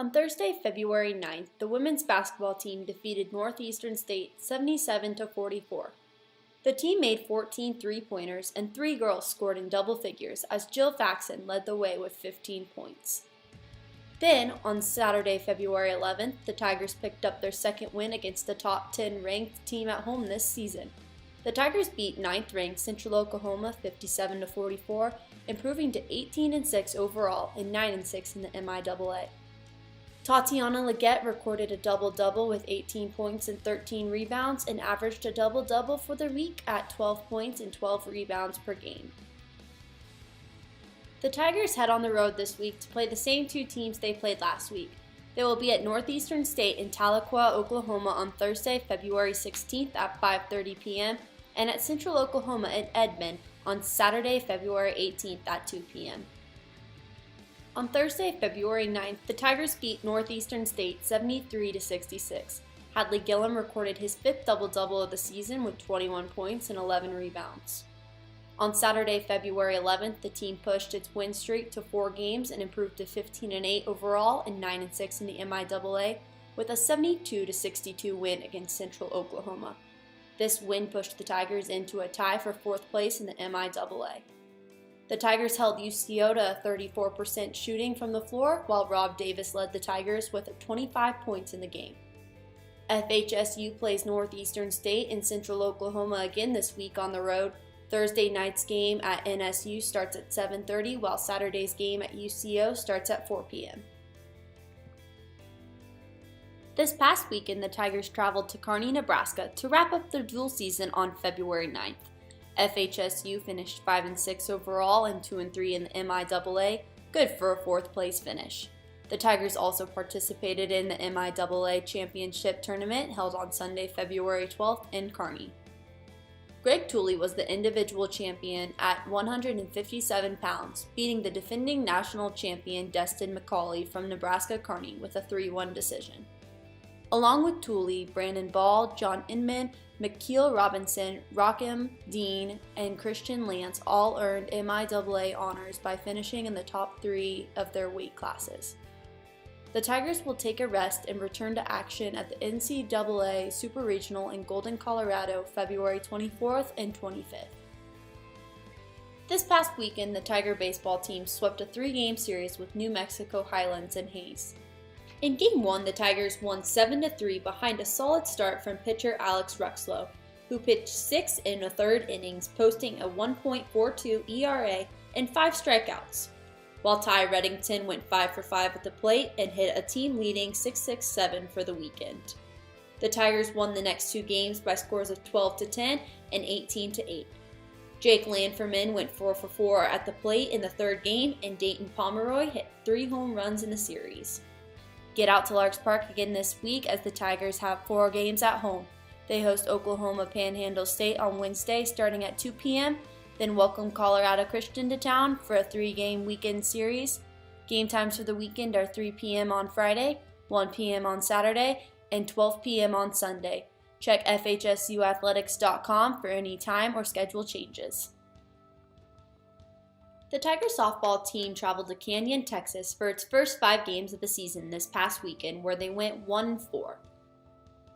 On Thursday, February 9th, the women's basketball team defeated Northeastern State 77-44. The team made 14 three-pointers and 3 girls scored in double figures as Jill Faxon led the way with 15 points. Then, on Saturday, February 11th, the Tigers picked up their second win against the top 10 ranked team at home this season. The Tigers beat 9th-ranked Central Oklahoma 57-44, improving to 18-6 overall and 9-6 in the MIAA. Tatiana Leggett recorded a double-double with 18 points and 13 rebounds and averaged a double-double for the week at 12 points and 12 rebounds per game. The Tigers head on the road this week to play the same 2 teams they played last week. They will be at Northeastern State in Tahlequah, Oklahoma on Thursday, February 16th at 5:30 p.m. and at Central Oklahoma in Edmond on Saturday, February 18th at 2 p.m. On Thursday, February 9th, the Tigers beat Northeastern State 73-66. Hadley Gillum recorded his 5th double-double of the season with 21 points and 11 rebounds. On Saturday, February 11th, the team pushed its win streak to 4 games and improved to 15-8 overall and 9-6 in the MIAA with a 72-62 win against Central Oklahoma. This win pushed the Tigers into a tie for 4th place in the MIAA. The Tigers held UCO to a 34% shooting from the floor, while Rob Davis led the Tigers with 25 points in the game. FHSU plays Northeastern State in Central Oklahoma again this week on the road. Thursday night's game at NSU starts at 7:30, while Saturday's game at UCO starts at 4 p.m. This past weekend, the Tigers traveled to Kearney, Nebraska to wrap up their dual season on February 9th. FHSU finished 5-6 overall and 2-3 in the MIAA, good for a 4th place finish. The Tigers also participated in the MIAA Championship Tournament held on Sunday, February 12th in Kearney. Greg Tooley was the individual champion at 157 pounds, beating the defending national champion Destin McCauley from Nebraska Kearney with a 3-1 decision. Along with Tooley, Brandon Ball, John Inman, McKeel Robinson, Rakim Dean, and Christian Lance all earned MIAA honors by finishing in the top 3 of their weight classes. The Tigers will take a rest and return to action at the NCAA Super Regional in Golden, Colorado, February 24th and 25th. This past weekend, the Tiger baseball team swept a 3-game series with New Mexico Highlands and Hayes. In Game 1, the Tigers won 7-3 behind a solid start from pitcher Alex Ruxlow, who pitched 6 1/3 innings, posting a 1.42 ERA and 5 strikeouts, while Ty Reddington went 5 for 5 at the plate and hit a team-leading 6-6-7 for the weekend. The Tigers won the next 2 games by scores of 12-10 and 18-8. Jake Lanferman went 4 for 4 at the plate in the 3rd game, and Dayton Pomeroy hit 3 home runs in the series. Get out to Larks Park again this week as the Tigers have 4 games at home. They host Oklahoma Panhandle State on Wednesday starting at 2 p.m., then welcome Colorado Christian to town for a 3-game weekend series. Game times for the weekend are 3 p.m. on Friday, 1 p.m. on Saturday, and 12 p.m. on Sunday. Check FHSUathletics.com for any time or schedule changes. The Tiger softball team traveled to Canyon, Texas for its first 5 games of the season this past weekend, where they went 1-4.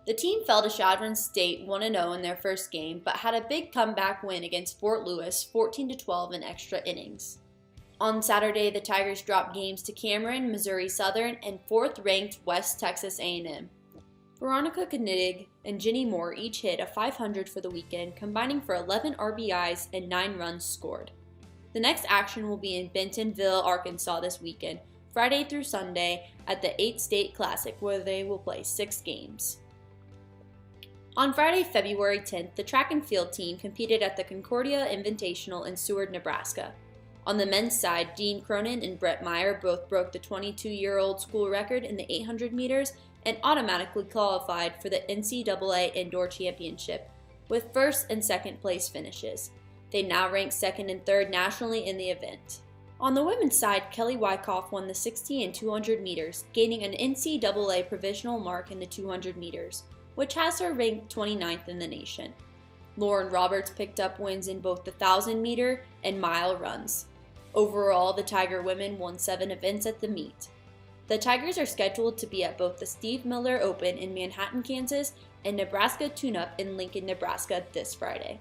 The team fell to Chadron State 1-0 in their first game, but had a big comeback win against Fort Lewis 14-12 in extra innings. On Saturday, the Tigers dropped games to Cameron, Missouri Southern, and 4th-ranked West Texas A&M. Veronica Knidig and Jenny Moore each hit a .500 for the weekend, combining for 11 RBIs and 9 runs scored. The next action will be in Bentonville, Arkansas this weekend, Friday through Sunday, at the 8th State Classic, where they will play 6 games. On Friday, February 10th, the track and field team competed at the Concordia Invitational in Seward, Nebraska. On the men's side, Dean Cronin and Brett Meyer both broke the 22-year-old school record in the 800 meters and automatically qualified for the NCAA Indoor Championship, with 1st and 2nd place finishes. They now rank 2nd and 3rd nationally in the event. On the women's side, Kelly Wyckoff won the 60 and 200 meters, gaining an NCAA provisional mark in the 200 meters, which has her ranked 29th in the nation. Lauren Roberts picked up wins in both the 1,000-meter and mile runs. Overall, the Tiger women won 7 events at the meet. The Tigers are scheduled to be at both the Steve Miller Open in Manhattan, Kansas, and Nebraska Tune-Up in Lincoln, Nebraska this Friday.